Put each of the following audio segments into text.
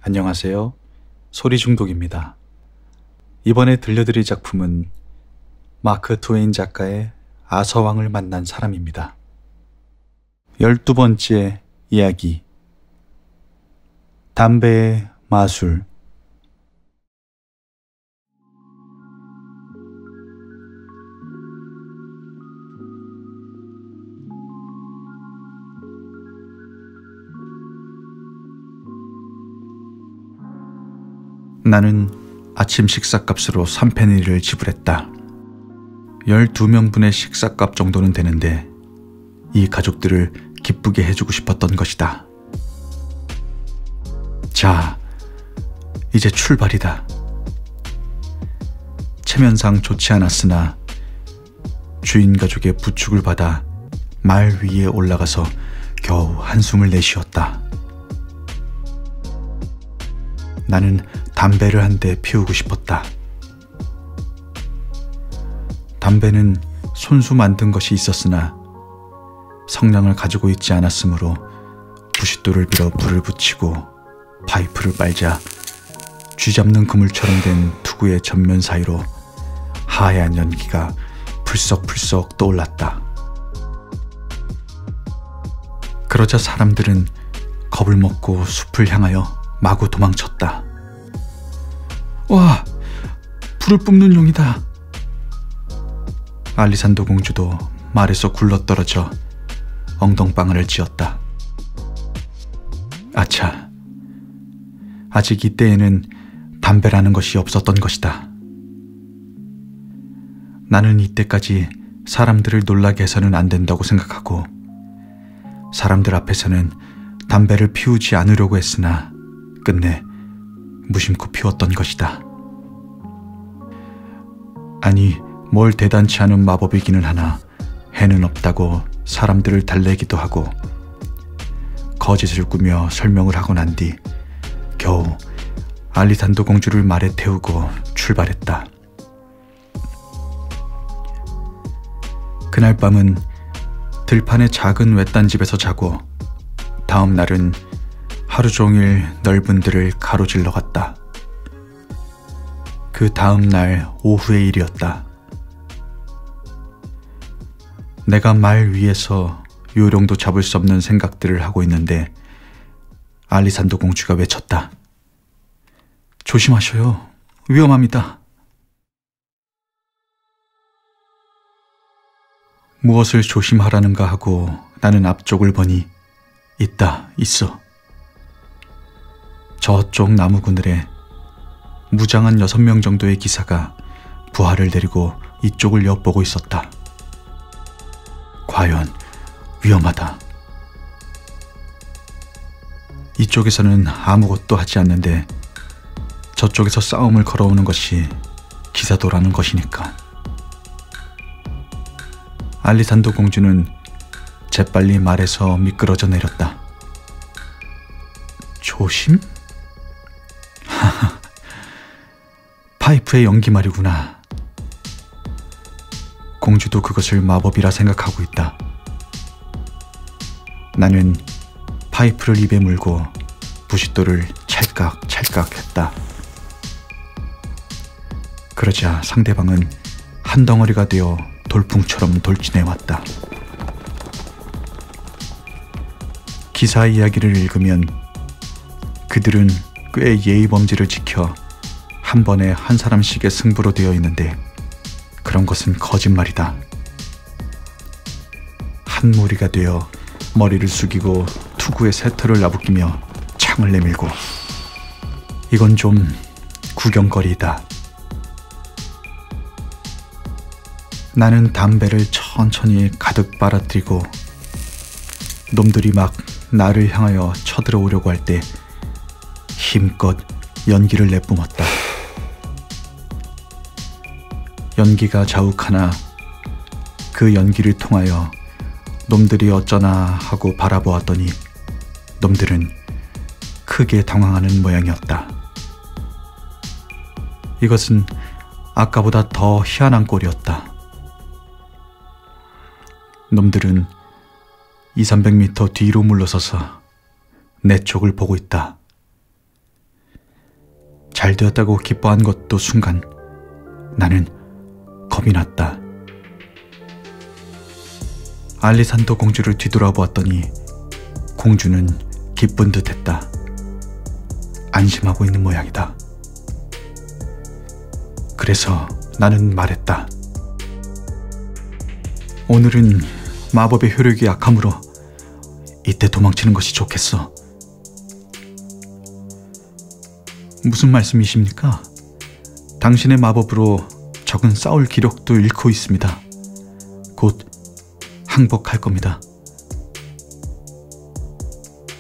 안녕하세요. 소리중독입니다. 이번에 들려드릴 작품은 마크 트웨인 작가의 아서왕을 만난 사람입니다. 12번째 이야기. 담배의 마술. 나는 아침 식사값으로 3페니를 지불했다. 12명분의 식사값 정도는 되는데 이 가족들을 기쁘게 해주고 싶었던 것이다. 자, 이제 출발이다. 체면상 좋지 않았으나 주인 가족의 부축을 받아 말 위에 올라가서 겨우 한숨을 내쉬었다. 나는 담배를 한 대 피우고 싶었다. 담배는 손수 만든 것이 있었으나 성냥을 가지고 있지 않았으므로 부싯돌을 밀어 불을 붙이고 파이프를 빨자 쥐잡는 그물처럼 된 투구의 전면 사이로 하얀 연기가 풀썩풀썩 떠올랐다. 그러자 사람들은 겁을 먹고 숲을 향하여 마구 도망쳤다. 와! 불을 뿜는 용이다. 알리산도 공주도 말에서 굴러떨어져 엉덩방아를 찧었다. 아차, 아직 이때에는 담배라는 것이 없었던 것이다. 나는 이때까지 사람들을 놀라게 해서는 안 된다고 생각하고 사람들 앞에서는 담배를 피우지 않으려고 했으나 끝내 무심코 피웠던 것이다. 아니, 뭘 대단치 않은 마법이기는 하나 해는 없다고 사람들을 달래기도 하고 거짓을 꾸며 설명을 하고 난 뒤 겨우 알리산도 공주를 말에 태우고 출발했다. 그날 밤은 들판의 작은 외딴 집에서 자고 다음 날은 하루 종일 넓은 들을 가로질러 갔다. 그 다음 날 오후의 일이었다. 내가 말 위에서 요령도 잡을 수 없는 생각들을 하고 있는데 알리산도 공주가 외쳤다. 조심하셔요. 위험합니다. 무엇을 조심하라는가 하고 나는 앞쪽을 보니 있어. 저쪽 나무 그늘에 무장한 6명 정도의 기사가 부하를 데리고 이쪽을 엿보고 있었다. 과연 위험하다. 이쪽에서는 아무것도 하지 않는데 저쪽에서 싸움을 걸어오는 것이 기사도라는 것이니까. 알리산도 공주는 재빨리 말에서 미끄러져 내렸다. 조심? 파이프의 연기 말이구나. 공주도 그것을 마법이라 생각하고 있다. 나는 파이프를 입에 물고 부싯돌을 찰칵찰칵 했다. 그러자 상대방은 한 덩어리가 되어 돌풍처럼 돌진해왔다. 기사 이야기를 읽으면 그들은 꽤 예의범지를 지켜 한 번에 한 사람씩의 승부로 되어 있는데 그런 것은 거짓말이다. 한 무리가 되어 머리를 숙이고 투구의 새털을 나부끼며 창을 내밀고 이건 좀 구경거리이다. 나는 담배를 천천히 가득 빨아들이고 놈들이 막 나를 향하여 쳐들어오려고 할 때 힘껏 연기를 내뿜었다. 연기가 자욱하나 그 연기를 통하여 놈들이 어쩌나 하고 바라보았더니 놈들은 크게 당황하는 모양이었다. 이것은 아까보다 더 희한한 꼴이었다. 놈들은 200~300m 뒤로 물러서서 내 쪽을 보고 있다. 잘 되었다고 기뻐한 것도 순간 나는 겁이 났다. 알리산더 공주를 뒤돌아보았더니 공주는 기쁜 듯했다. 안심하고 있는 모양이다. 그래서 나는 말했다. 오늘은 마법의 효력이 약하므로 이때 도망치는 것이 좋겠어. 무슨 말씀이십니까? 당신의 마법으로 적은 싸울 기력도 잃고 있습니다. 곧 항복할 겁니다.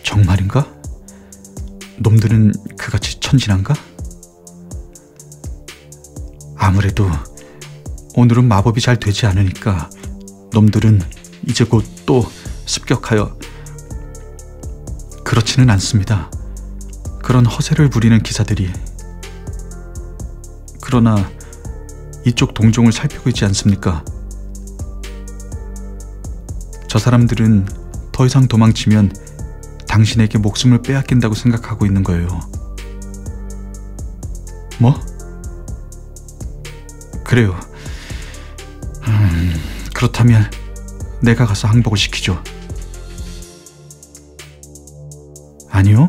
정말인가? 놈들은 그같이 천진한가? 아무래도 오늘은 마법이 잘 되지 않으니까 놈들은 이제 곧 또 습격하여... 그렇지는 않습니다. 그런 허세를 부리는 기사들이... 그러나 이쪽 동종을 살피고 있지 않습니까? 저 사람들은 더 이상 도망치면 당신에게 목숨을 빼앗긴다고 생각하고 있는 거예요. 뭐? 그래요. 그렇다면 내가 가서 항복을 시키죠. 아니요.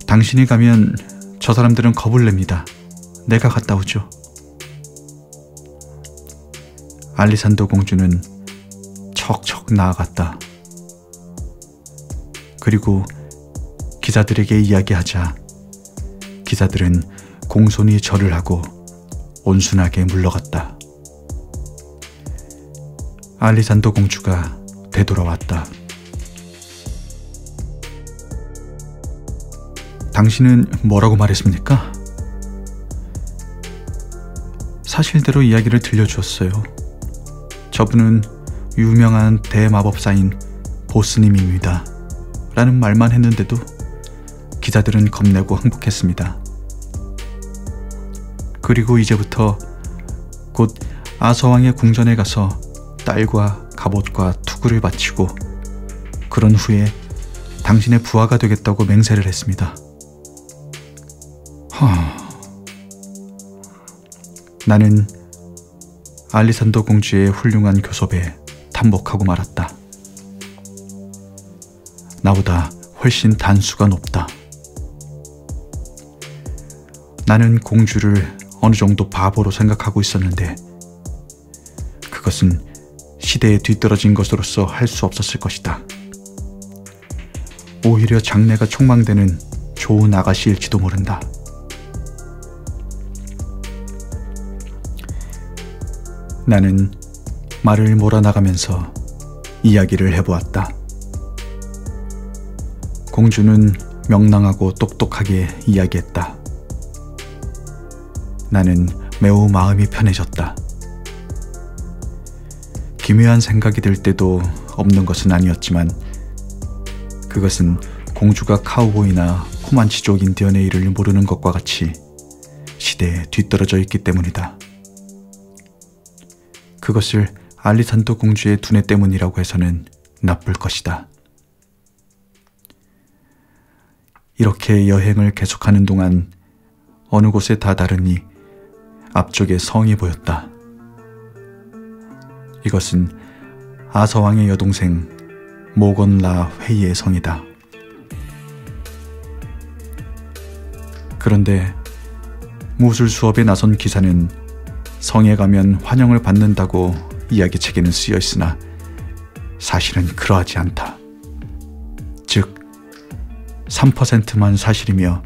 당신이 가면 저 사람들은 겁을 냅니다. 내가 갔다 오죠. 알리산더 공주는 척척 나아갔다. 그리고 기사들에게 이야기하자 기사들은 공손히 절을 하고 온순하게 물러갔다. 알리산더 공주가 되돌아왔다. 당신은 뭐라고 말했습니까? 사실대로 이야기를 들려주었어요. 저분은 유명한 대마법사인 보스님입니다. 라는 말만 했는데도 기사들은 겁내고 항복했습니다. 그리고 이제부터 곧 아서왕의 궁전에 가서 딸과 갑옷과 투구를 바치고 그런 후에 당신의 부하가 되겠다고 맹세를 했습니다. 나는 알리산더 공주의 훌륭한 교섭에 탐복하고 말았다. 나보다 훨씬 단수가 높다. 나는 공주를 어느 정도 바보로 생각하고 있었는데 그것은 시대에 뒤떨어진 것으로서 할 수 없었을 것이다. 오히려 장래가 촉망되는 좋은 아가씨일지도 모른다. 나는 말을 몰아나가면서 이야기를 해보았다. 공주는 명랑하고 똑똑하게 이야기했다. 나는 매우 마음이 편해졌다. 기묘한 생각이 들 때도 없는 것은 아니었지만 그것은 공주가 카우보이나 코만치족 인디언의 일을 모르는 것과 같이 시대에 뒤떨어져 있기 때문이다. 그것을 알리산더 공주의 두뇌 때문이라고 해서는 나쁠 것이다. 이렇게 여행을 계속하는 동안 어느 곳에 다다르니 앞쪽에 성이 보였다. 이것은 아서왕의 여동생 모건라 회의의 성이다. 그런데 무술 수업에 나선 기사는 성에 가면 환영을 받는다고 이야기책에는 쓰여 있으나 사실은 그러하지 않다. 즉 3%만 사실이며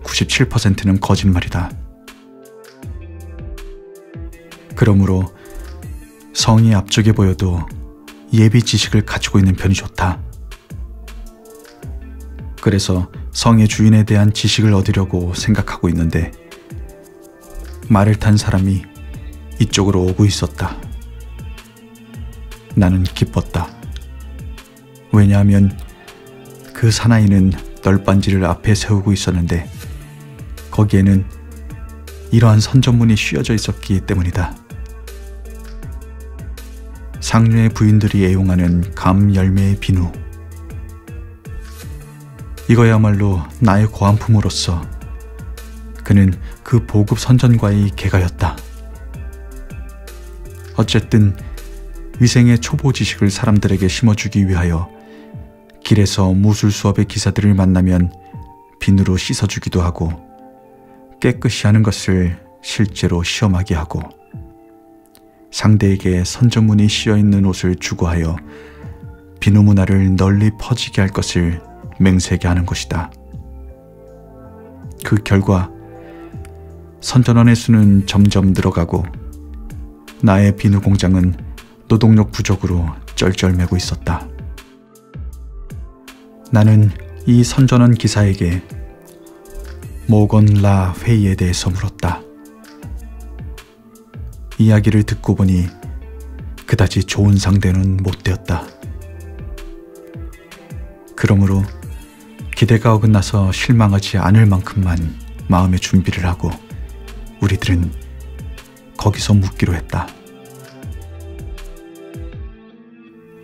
97%는 거짓말이다. 그러므로 성이 앞쪽에 보여도 예비 지식을 가지고 있는 편이 좋다. 그래서 성의 주인에 대한 지식을 얻으려고 생각하고 있는데 말을 탄 사람이 이쪽으로 오고 있었다. 나는 기뻤다. 왜냐하면 그 사나이는 널빤지를 앞에 세우고 있었는데 거기에는 이러한 선전문이 씌어져 있었기 때문이다. 상류의 부인들이 애용하는 감 열매의 비누. 이거야말로 나의 고안품으로서 그는 그 보급 선전과의 개가였다. 어쨌든 위생의 초보 지식을 사람들에게 심어주기 위하여 길에서 무술 수업의 기사들을 만나면 비누로 씻어주기도 하고 깨끗이 하는 것을 실제로 시험하게 하고 상대에게 선전문이 씌어있는 옷을 주고하여 비누 문화를 널리 퍼지게 할 것을 맹세하게 하는 것이다. 그 결과 선전원의 수는 점점 늘어가고 나의 비누 공장은 노동력 부족으로 쩔쩔매고 있었다. 나는 이 선전원 기사에게 모건 라 회의에 대해서 물었다. 이야기를 듣고 보니 그다지 좋은 상대는 못 되었다. 그러므로 기대가 어긋나서 실망하지 않을 만큼만 마음의 준비를 하고 우리들은 거기서 묵기로 했다.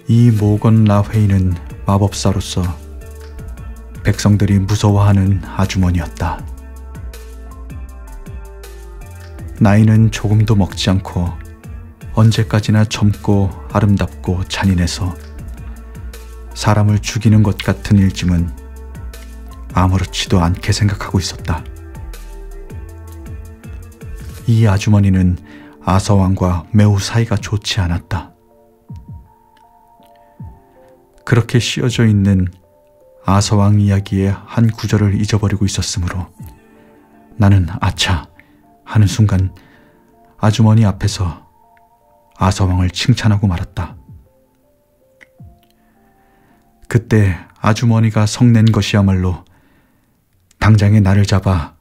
이 모건 라 회의는 마법사로서 백성들이 무서워하는 아주머니였다. 나이는 조금도 먹지 않고 언제까지나 젊고 아름답고 잔인해서 사람을 죽이는 것 같은 일짐은 아무렇지도 않게 생각하고 있었다. 이 아주머니는 아서왕과 매우 사이가 좋지 않았다. 그렇게 씌어져 있는 아서왕 이야기의 한 구절을 잊어버리고 있었으므로 나는 아차 하는 순간 아주머니 앞에서 아서왕을 칭찬하고 말았다. 그때 아주머니가 성낸 것이야말로 당장에 나를 잡아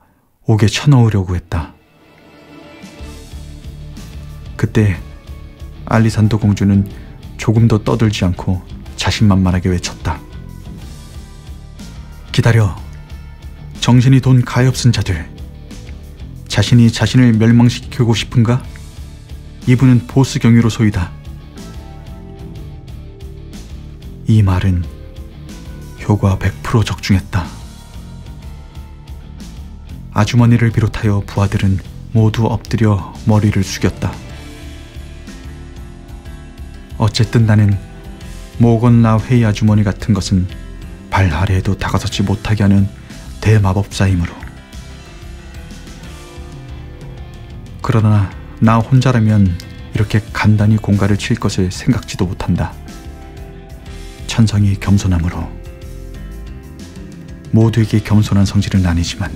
옥에 쳐넣으려고 했다. 그때 알리산도 공주는 조금도 떠들지 않고 자신만만하게 외쳤다. 기다려. 정신이 돈 가엾은 자들. 자신이 자신을 멸망시키고 싶은가? 이분은 보스경유로소이다. 이 말은 효과 100% 적중했다. 아주머니를 비롯하여 부하들은 모두 엎드려 머리를 숙였다. 어쨌든 나는 모건라 회의 아주머니 같은 것은 발 아래에도 다가서지 못하게 하는 대마법사이므로. 그러나 나 혼자라면 이렇게 간단히 공갈을 칠 것을 생각지도 못한다. 천성이 겸손함으로. 모두에게 겸손한 성질은 아니지만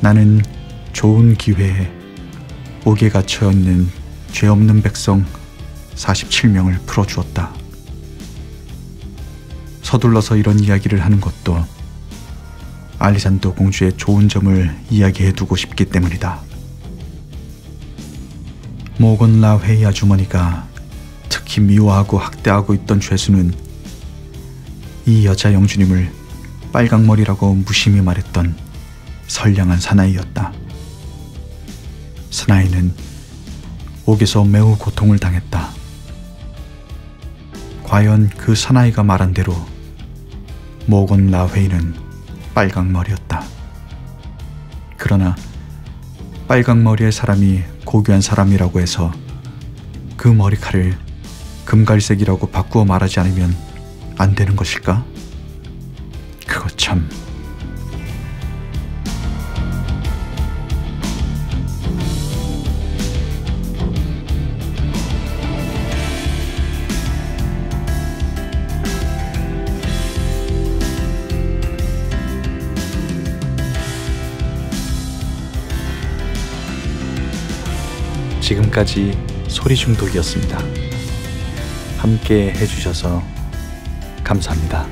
나는 좋은 기회에 옥에 갇혀있는 죄 없는 백성 47명을 풀어주었다. 서둘러서 이런 이야기를 하는 것도 알리산도 공주의 좋은 점을 이야기해두고 싶기 때문이다. 모건라 회의 아주머니가 특히 미워하고 학대하고 있던 죄수는 이 여자 영주님을 빨강머리라고 무심히 말했던 선량한 사나이였다. 사나이는 옥에서 매우 고통을 당했다. 과연 그 사나이가 말한 대로 모건 라회이는 빨강머리였다. 그러나 빨강머리의 사람이 고귀한 사람이라고 해서 그 머리칼을 금갈색이라고 바꾸어 말하지 않으면 안 되는 것일까? 그거 참... 지금까지 소리중독이었습니다. 함께 해주셔서 감사합니다.